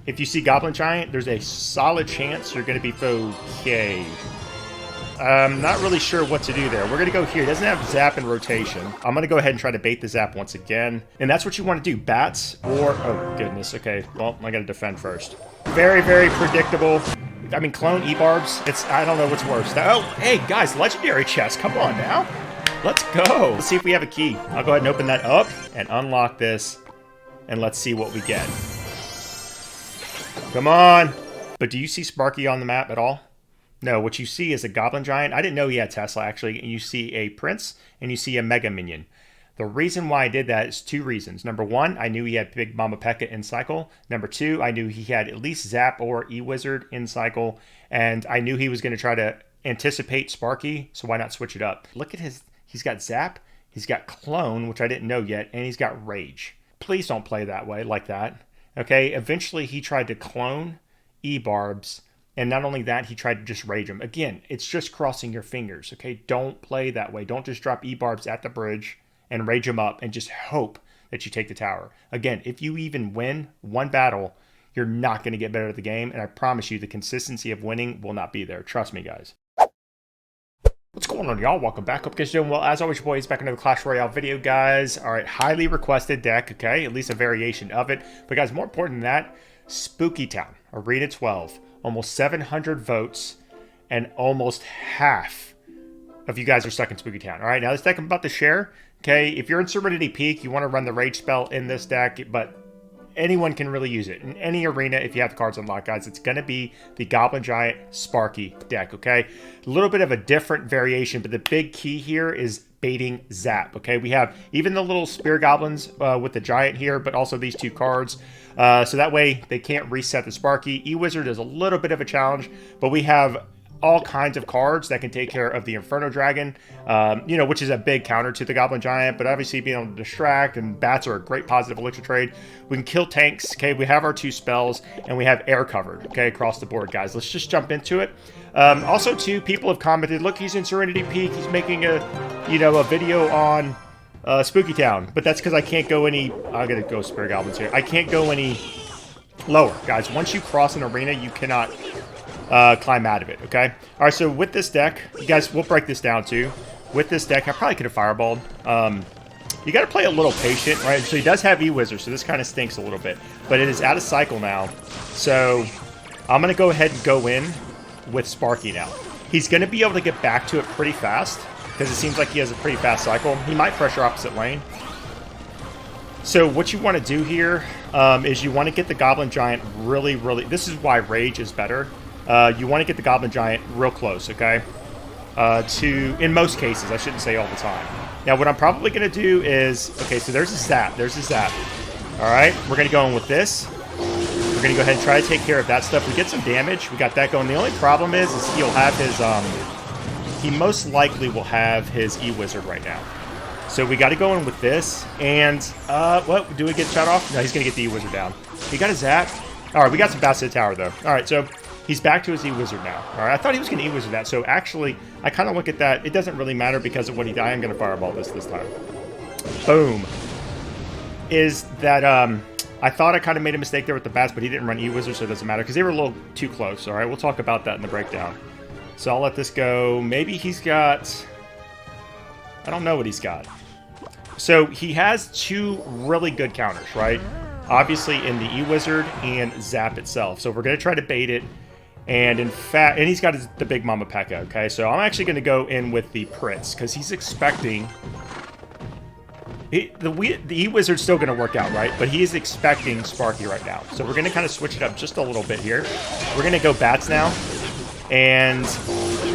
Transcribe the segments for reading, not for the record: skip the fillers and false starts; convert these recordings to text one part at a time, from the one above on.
If you see Goblin Giant, there's a solid chance you're going to be okay. I'm not really sure what to do there. We're going to go here. It doesn't have Zap and rotation. I'm going to go ahead and try to bait the Zap once again. And that's what you want to do. Bats or... Oh, goodness. Okay. Well, I got to defend first. Very, very predictable. I mean, clone E-Barbs. I don't know what's worse. Oh, hey, guys. Legendary chest. Come on now. Let's go. Let's see if we have a key. I'll go ahead and open that up and unlock this. And let's see what we get. Come on. But do you see Sparky on the map at all? No, what you see is a Goblin Giant. I didn't know he had Tesla, actually. And you see a Prince, and you see a Mega Minion. The reason why I did that is two reasons. Number one, I knew he had Big Mama P.E.K.K.A in cycle. Number two, I knew he had at least Zap or E-Wizard in cycle. And I knew he was going to try to anticipate Sparky, so why not switch it up? Look at his... He's got Zap, he's got Clone, which I didn't know yet, and he's got Rage. Please don't play that way, like that. Okay, eventually he tried to clone E-Barbs. And not only that, he tried to just rage him. Again, it's just crossing your fingers, okay? Don't play that way. Don't just drop E-Barbs at the bridge and rage him up and just hope that you take the tower. Again, if you even win one battle, you're not going to get better at the game. And I promise you, the consistency of winning will not be there. Trust me, guys. What's going on, y'all? Welcome back. Hope you guys are doing well. As always, your boy is back another Clash Royale video, guys. All right, highly requested deck, okay? At least a variation of it. But guys, more important than that, Spooky Town, Arena 12. Almost 700 votes, and almost half of you guys are stuck in Spooky Town. All right, now this deck I'm about to share, okay, if you're in Serenity Peak, you want to run the Rage spell in this deck, but anyone can really use it. In any arena, if you have the cards unlocked, guys, it's going to be the Goblin Giant Sparky deck, okay? A little bit of a different variation, but the big key here is baiting Zap, okay? We have even the little Spear Goblins with the Giant here, but also these two cards. So that way they can't reset the Sparky. E-Wizard is a little bit of a challenge, but we have all kinds of cards that can take care of the Inferno Dragon, you know, which is a big counter to the Goblin Giant, but obviously being able to distract, and bats are a great positive elixir trade. We can kill tanks, okay? We have our two spells, and we have air covered, okay, across the board, guys. Let's just jump into it. Also, too, people have commented, look, he's in Serenity Peak, he's making a, you know, a video on Spooky Town, but that's because I can't go any, I'm gonna go Spear Goblins here, I can't go any lower, guys. Once you cross an arena, you cannot climb out of it, okay? All right, so with this deck, you guys, we'll break this down too. With this deck, I probably could have fireballed. You got to play a little patient, right? So he does have E-Wizard, so this kind of stinks a little bit. But it is out of cycle now, so I'm going to go ahead and go in with Sparky now. He's going to be able to get back to it pretty fast, because it seems like he has a pretty fast cycle. He might pressure opposite lane. So what you want to do here is you want to get the Goblin Giant really, this is why Rage is better. You want to get the Goblin Giant real close, okay? In most cases, I shouldn't say all the time. Now, what I'm probably going to do is, okay, so there's a Zap. There's a Zap. All right, we're going to go in with this. We're going to go ahead and try to take care of that stuff. We get some damage. We got that going. The only problem is he'll have his, he most likely will have his E-Wizard right now. So we got to go in with this. And, what? Do we get shot off? No, he's going to get the E-Wizard down. He got a Zap. All right, we got some bats to the tower, though. All right, so he's back to his E-Wizard now. All right, I thought he was going to E-Wizard that. So actually, I kind of look at that. It doesn't really matter because of what he died. I'm going to fireball this time. Boom. Is that, I thought I kind of made a mistake there with the bats, but he didn't run E-Wizard, so it doesn't matter because they were a little too close. All right, we'll talk about that in the breakdown. So I'll let this go. Maybe he's got, I don't know what he's got. So he has two really good counters, right? Obviously in the E-Wizard and Zap itself. So we're going to try to bait it. And in fact, and he's got the Big Mama P.E.K.K.A, okay? So I'm actually going to go in with the Prince because he's expecting... the E-Wizard's still going to work out, right? But he is expecting Sparky right now. So we're going to kind of switch it up just a little bit here. We're going to go bats now. And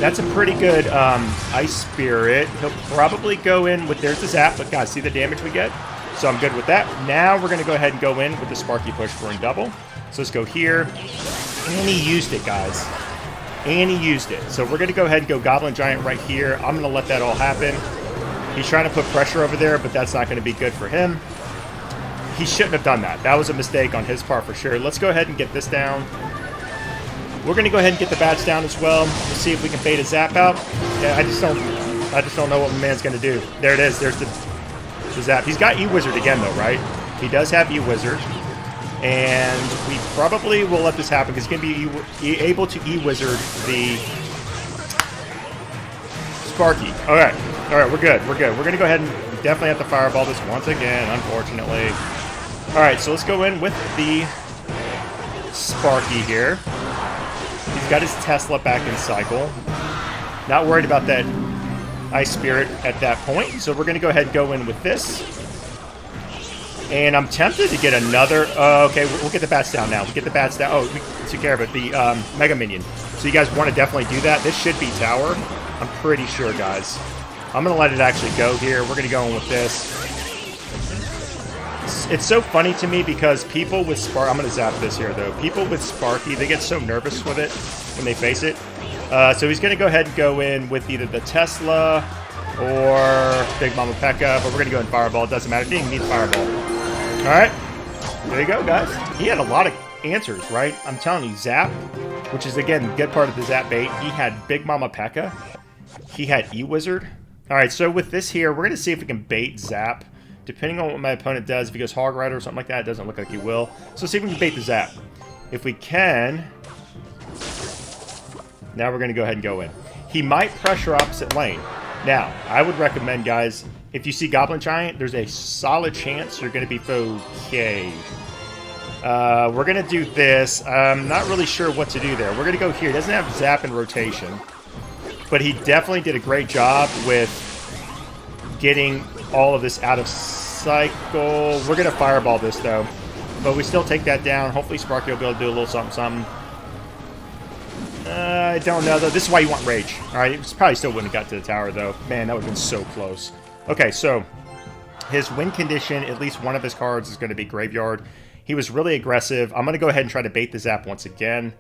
that's a pretty good Ice Spirit. He'll probably go in with... There's the Zap, but guys, see the damage we get? So I'm good with that. Now we're going to go ahead and go in with the Sparky push for a double. So let's go here. And he used it, guys. And he used it. So we're going to go ahead and go Goblin Giant right here. I'm going to let that all happen. He's trying to put pressure over there, but that's not going to be good for him. He shouldn't have done that. That was a mistake on his part for sure. Let's go ahead and get this down. We're going to go ahead and get the bats down as well. Let's see if we can bait a Zap out. Yeah, I just don't know what my man's going to do. There it is. There's the Zap. He's got E-Wizard again, though, right? He does have E-Wizard. And we probably will let this happen because he's going to be able to E-Wizard the Sparky. All right, we're good. We're going to go ahead and definitely have to fireball this once again, unfortunately. All right, so let's go in with the Sparky here. He's got his Tesla back in cycle. Not worried about that Ice Spirit at that point, so we're going to go ahead and go in with this. And I'm tempted to get another... okay, we'll get the bats down now. We'll get the bats down. Oh, we took care of it. The Mega Minion. So you guys want to definitely do that. This should be tower. I'm pretty sure, guys. I'm going to let it actually go here. We're going to go in with this. It's so funny to me because people with Sparky... I'm going to zap this here, though. People with Sparky, they get so nervous with it when they face it. So he's going to go ahead and go in with either the Tesla or Big Mama Pekka, but we're going to go in Fireball. It doesn't matter. He didn't need Fireball. All right. There you go, guys. He had a lot of answers, right? I'm telling you, Zap, which is, again, the good part of the Zap bait. He had Big Mama Pekka. He had E-Wizard. All right, so with this here, we're going to see if we can bait Zap. Depending on what my opponent does, if he goes Hog Rider or something like that, it doesn't look like he will. So see if we can bait the Zap. If we can... Now we're going to go ahead and go in. He might pressure opposite lane. Now, I would recommend, guys, if you see Goblin Giant, there's a solid chance you're going to be okay. We're going to do this. I'm not really sure what to do there. We're going to go here. He doesn't have Zap in rotation, but he definitely did a great job with getting all of this out of cycle. We're going to Fireball this, though, but we still take that down. Hopefully Sparky will be able to do a little something. I don't know, though. This is why you want Rage. All right, it probably still wouldn't have got to the tower, though. Man, that would have been so close. Okay, so his win condition, at least one of his cards is going to be Graveyard. He was really aggressive. I'm going to go ahead and try to bait the Zap once again.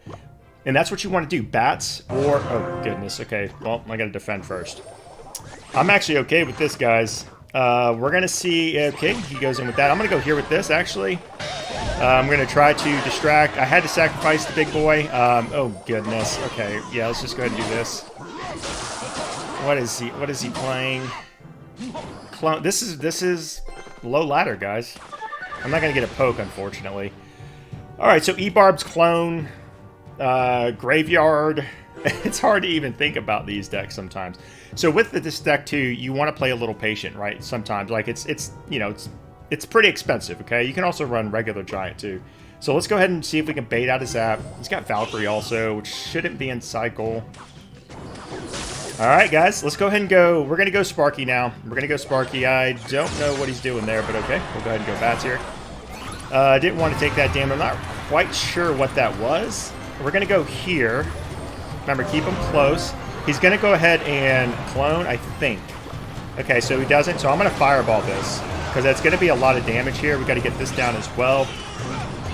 And that's what you want to do. Bats or... Oh, goodness. Okay, well, I got to defend first. I'm actually okay with this, guys. We're going to see... Okay, he goes in with that. I'm going to go here with this, actually. I'm going to try to distract. I had to sacrifice the big boy. Oh, goodness. Okay, yeah, let's just go ahead and do this. What is he playing? Clone. This is low ladder, guys. I'm not going to get a poke, unfortunately. All right, so E-Barb's Clone, Graveyard. It's hard to even think about these decks sometimes. So with this deck, too, you want to play a little patient, right? Sometimes. Like, it's pretty expensive, okay? You can also run regular Giant, too. So let's go ahead and see if we can bait out his Zap. He's got Valkyrie also, which shouldn't be in cycle. All right, guys, let's go ahead and go. We're going to go Sparky now. We're going to go Sparky. I don't know what he's doing there, but okay. We'll go ahead and go Bats here. Didn't want to take that damage. I'm not quite sure what that was. We're going to go here. Remember, keep him close. He's going to go ahead and clone, I think. Okay, so he doesn't. So I'm going to Fireball this, because that's going to be a lot of damage here. We got to get this down as well.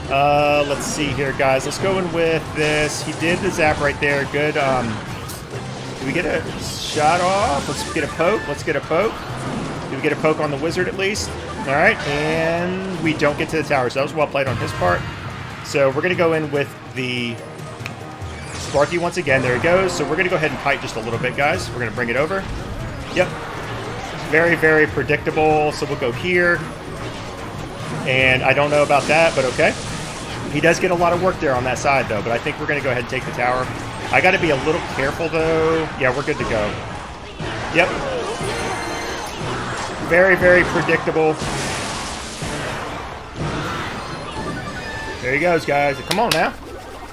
Let's see here, guys. Let's go in with this. He did the Zap right there. Good. Did we get a shot off? Let's get a poke. Let's get a poke. Did we get a poke on the Wizard at least? All right, and we don't get to the tower, so that was well played on his part. So we're going to go in with the Sparky once again. There he goes. So we're going to go ahead and kite just a little bit, guys. We're going to bring it over. Yep. Very, very predictable. So we'll go here. And I don't know about that, but okay. He does get a lot of work there on that side, though, but I think we're going to go ahead and take the tower. I got to be a little careful, though. Yeah, we're good to go. Yep. Very, very predictable. There he goes, guys. Come on now.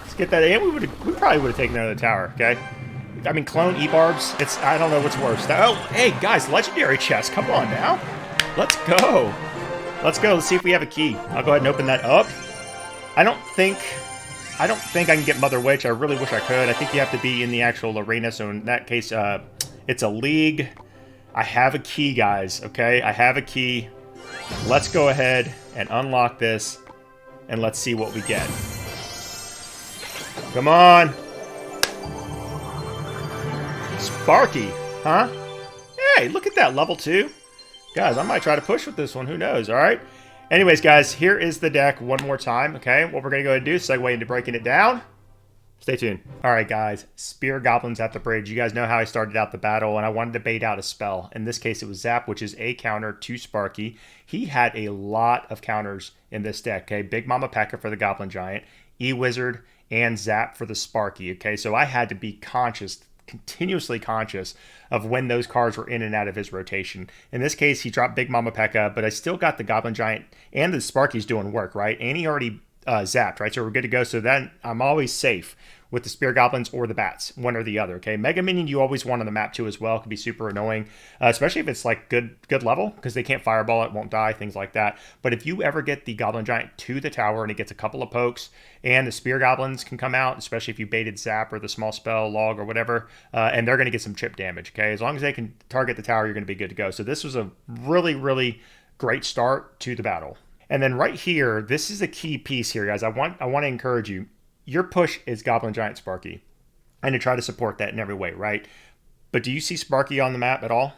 Let's get that in. We probably would have taken another tower, okay? I mean, clone E-Barbs. I don't know what's worse. Oh, hey, guys, legendary chest. Come on now. Let's go. Let's go. Let's see if we have a key. I'll go ahead and open that up. I don't think I can get Mother Witch. I really wish I could. I think you have to be in the actual arena, so in that case, it's a league. I have a key, guys, okay? I have a key. Let's go ahead and unlock this, and let's see what we get. Come on. Sparky, huh? Hey, look at that, level 2. Guys, I might try to push with this one. Who knows, all right? Anyways, guys, here is the deck one more time, okay? What we're going to go ahead and do is segue into breaking it down. Stay tuned. All right, guys. Spear goblins at the bridge. You guys know how I started out the battle, and I wanted to bait out a spell. In this case, it was Zap, which is a counter to Sparky. He had a lot of counters in this deck. Okay, Big Mama Pekka for the Goblin Giant, E-Wizard, and Zap for the Sparky. Okay, so I had to be conscious, continuously conscious of when those cards were in and out of his rotation. In this case, he dropped Big Mama Pekka, but I still got the Goblin Giant and the Sparky's doing work, right? And he already zapped, right? So we're good to go. So then I'm always safe with the Spear Goblins or the Bats, one or the other, okay? Mega Minion you always want on the map too as well. It can be super annoying, especially if it's like good level, because they can't fireball it, won't die, things like that. But if you ever get the Goblin Giant to the tower and it gets a couple of pokes, and the Spear Goblins can come out, especially if you baited Zap or the small spell, Log, or whatever, and they're going to get some chip damage, okay? As long as they can target the tower, you're going to be good to go. So this was a really, really great start to the battle. And then right here, this is a key piece here, guys. I want to encourage you. Your push is Goblin Giant Sparky, and to try to support that in every way, right? But do you see Sparky on the map at all?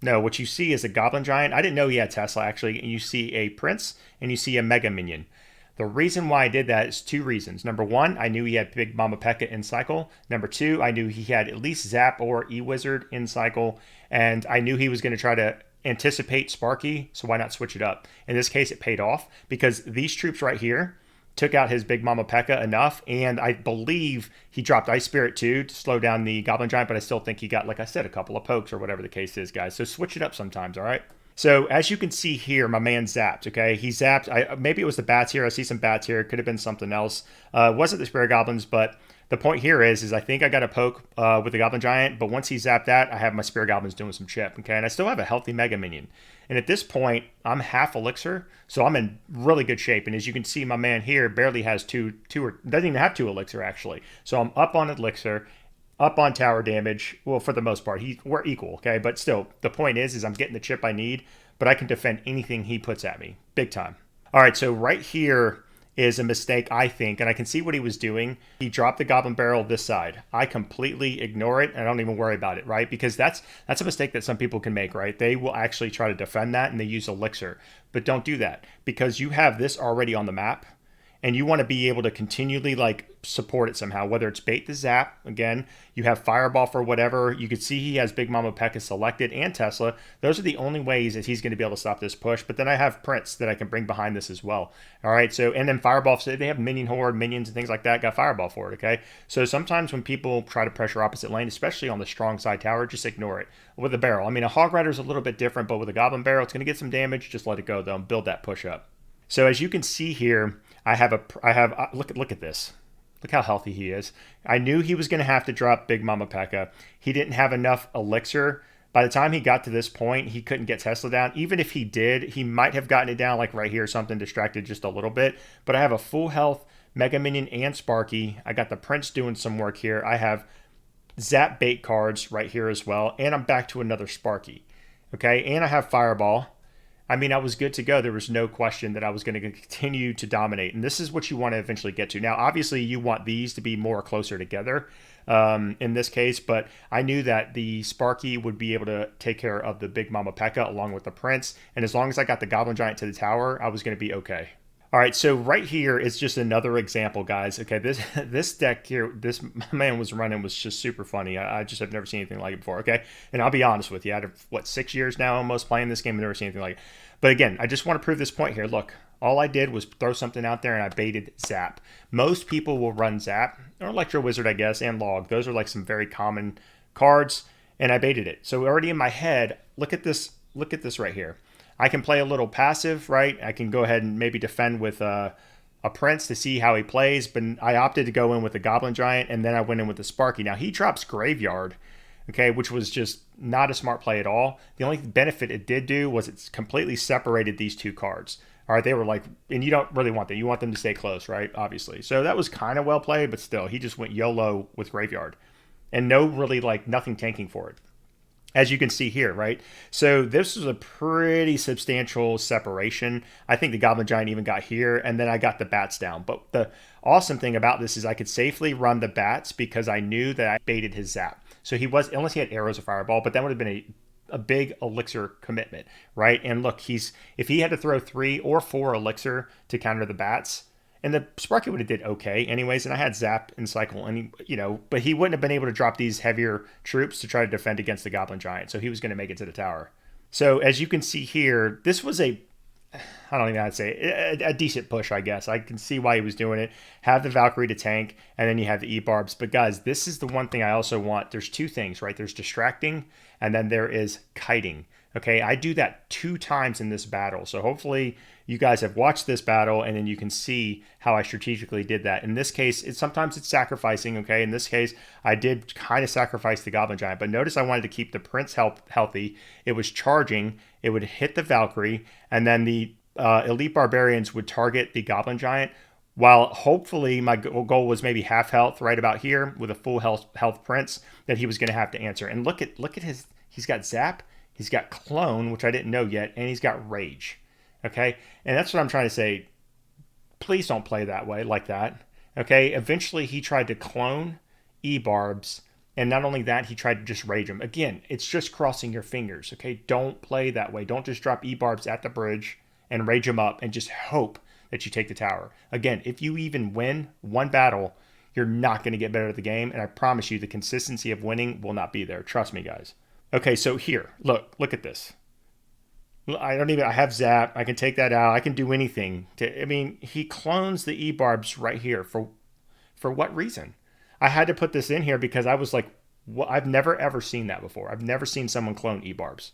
No, what you see is a Goblin Giant. I didn't know he had Tesla, actually. And you see a Prince, and you see a Mega Minion. The reason why I did that is two reasons. Number one, I knew he had Big Mama Pekka in cycle. Number two, I knew he had at least Zap or E-Wizard in cycle, and I knew he was going to try to anticipate Sparky, so why not switch it up? In this case, it paid off because these troops right here took out his Big Mama Pekka enough, and I believe he dropped Ice Spirit too to slow down the Goblin Giant, but I still think he got, like I said, a couple of pokes or whatever the case is, guys. So switch it up sometimes, all right? So as you can see here, my man zapped, okay? He zapped. Maybe it was the Bats here. I see some Bats here. It could have been something else. It wasn't the Spirit Goblins, but the point here is I think I got a poke with the Goblin Giant, but once he zapped that, I have my Spirit Goblins doing some chip, okay? And I still have a healthy Mega Minion. And at this point, I'm half Elixir, so I'm in really good shape. And as you can see, my man here barely has two or doesn't even have 2 Elixir, actually. So I'm up on Elixir, up on tower damage. Well, for the most part, we're equal, okay? But still, the point is I'm getting the chip I need, but I can defend anything he puts at me, big time. All right, so right here is a mistake, I think, and I can see what he was doing. He dropped the Goblin Barrel this side. I completely ignore it, and I don't even worry about it, right? Because that's a mistake that some people can make, right? They will actually try to defend that, and they use Elixir. But don't do that, because you have this already on the map, and you want to be able to continually like support it somehow, whether it's bait the Zap, again, you have Fireball for whatever. You can see he has Big Mama Pekka selected and Tesla. Those are the only ways that he's going to be able to stop this push. But then I have Prince that I can bring behind this as well. All right, so, and then Fireball, so they have Minion Horde, minions and things like that, got Fireball for it, okay? So sometimes when people try to pressure opposite lane, especially on the strong side tower, just ignore it. With a barrel, I mean, a Hog Rider is a little bit different, but with a Goblin Barrel, it's going to get some damage. Just let it go, though, and build that push up. So as you can see here, I have look at this. Look how healthy he is. I knew he was going to have to drop Big Mama Pekka. He didn't have enough Elixir. By the time he got to this point, he couldn't get Tesla down. Even if he did, he might have gotten it down like right here, something distracted just a little bit. But I have a full health Mega Minion and Sparky. I got the Prince doing some work here. I have Zap bait cards right here as well. And I'm back to another Sparky. Okay, and I have Fireball. I mean, I was good to go. There was no question that I was going to continue to dominate. And this is what you want to eventually get to. Now, obviously, you want these to be more closer together in this case. But I knew that the Sparky would be able to take care of the Big Mama Pekka along with the Prince. And as long as I got the Goblin Giant to the tower, I was going to be okay. All right, so right here is just another example, guys. Okay, this deck here, this man was running was just super funny. I just have never seen anything like it before, okay? And I'll be honest with you, out of, 6 years now almost playing this game, I've never seen anything like it. But again, I just want to prove this point here. Look, all I did was throw something out there and I baited Zap. Most people will run Zap, or Electro Wizard, I guess, and Log. Those are like some very common cards, and I baited it. So already in my head, look at this right here. I can play a little passive, right? I can go ahead and maybe defend with a Prince to see how he plays, but I opted to go in with the Goblin Giant, and then I went in with the Sparky. Now, he drops Graveyard, okay, which was just not a smart play at all. The only benefit it did do was it's completely separated these two cards. All right, they were like, and you don't really want that. You want them to stay close, right? Obviously. So that was kind of well played, but still, he just went YOLO with Graveyard. And no really, like, nothing tanking for it, as you can see here, right? So this was a pretty substantial separation. I think the Goblin Giant even got here, and then I got the Bats down. But the awesome thing about this is I could safely run the Bats because I knew that I baited his Zap. So he was, unless he had arrows or Fireball, but that would have been a big Elixir commitment, right? And look, if he had to throw 3 or 4 Elixir to counter the Bats, And the Sparky would have did okay anyways, and I had Zap and Cycle, and but he wouldn't have been able to drop these heavier troops to try to defend against the Goblin Giant, so he was going to make it to the tower. So as you can see here, this was I don't even know how to say it, a decent push, I guess. I can see why he was doing it. Have the Valkyrie to tank, and then you have the E-Barbs. But guys, this is the one thing I also want. There's two things, right? There's distracting, and then there is kiting. Okay, I do that 2 times in this battle. So hopefully you guys have watched this battle, and then you can see how I strategically did that. In this case, sometimes it's sacrificing, okay? In this case, I did kind of sacrifice the Goblin Giant. But notice I wanted to keep the Prince healthy. It was charging. It would hit the Valkyrie, and then the Elite Barbarians would target the Goblin Giant, while hopefully my goal was maybe half health right about here with a full health Prince that he was going to have to answer. And look at he's got Zap, he's got Clone, which I didn't know yet, and he's got Rage. Okay, and that's what I'm trying to say. Please don't play that way like that. Okay, eventually he tried to clone E-Barbs, and not only that, he tried to just rage him. Again, it's just crossing your fingers. Okay, don't play that way. Don't just drop E-Barbs at the bridge and rage them up and just hope that you take the tower. Again, if you even win one battle, you're not going to get better at the game, and I promise you the consistency of winning will not be there. Trust me, guys. Okay, so here, look at this. I have Zap. I can take that out. I can do anything. He clones the E-Barbs right here. For what reason? I had to put this in here because I was like, I've never ever seen that before. I've never seen someone clone E-Barbs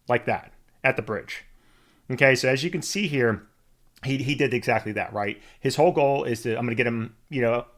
like that at the bridge. Okay, so as you can see here, he did exactly that, right? His whole goal is I'm going to get him,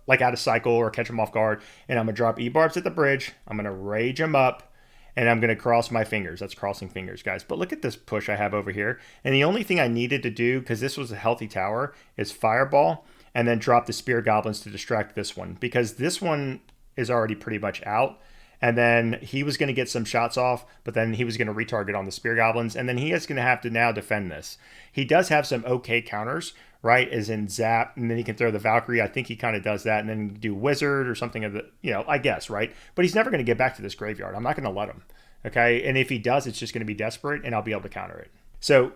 like out of cycle or catch him off guard, and I'm going to drop E-Barbs at the bridge. I'm going to rage him up, and I'm going to cross my fingers. That's crossing fingers, guys. But look at this push I have over here. And the only thing I needed to do, because this was a healthy tower, is Fireball and then drop the Spear Goblins to distract this one, because this one is already pretty much out. And then he was going to get some shots off, but then he was going to retarget on the Spear Goblins, and then he is going to have to now defend this. He does have some okay counters, right, as in Zap, and then he can throw the Valkyrie. I think he kind of does that, and then do Wizard or something of the, I guess, right? But he's never going to get back to this graveyard. I'm not going to let him, okay? And if he does, it's just going to be desperate, and I'll be able to counter it. So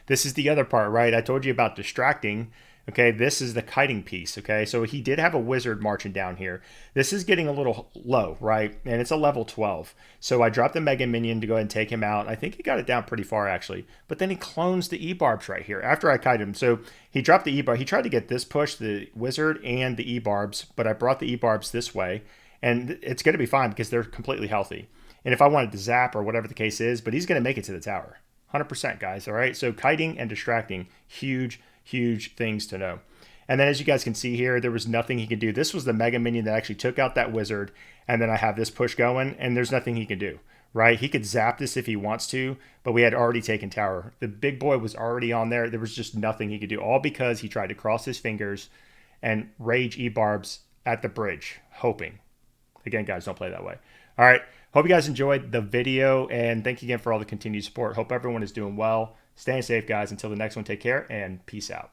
this is the other part, right? I told you about distracting. Okay, this is the kiting piece, okay? So he did have a wizard marching down here. This is getting a little low, right? And it's a level 12. So I dropped the Mega Minion to go ahead and take him out. I think he got it down pretty far, actually. But then he clones the E-Barbs right here after I kite him. So he dropped the E-Barb. He tried to get this push, the wizard and the E-Barbs, but I brought the E-Barbs this way. And it's going to be fine because they're completely healthy. And if I wanted to zap or whatever the case is, but he's going to make it to the tower. 100%, guys, all right? So kiting and distracting, huge things to know. And then as you guys can see here, there was nothing he could do. This was the Mega Minion that actually took out that wizard, and then I have this push going, and there's nothing he can do, right? He could zap this if he wants to, but we had already taken tower. The big boy was already on there. There was just nothing he could do, all because he tried to cross his fingers and rage E-Barbs at the bridge, hoping. Again, guys, don't play that way. All right, hope you guys enjoyed the video, and thank you again for all the continued support. Hope everyone is doing well. Staying safe, guys. Until the next one, take care, and peace out.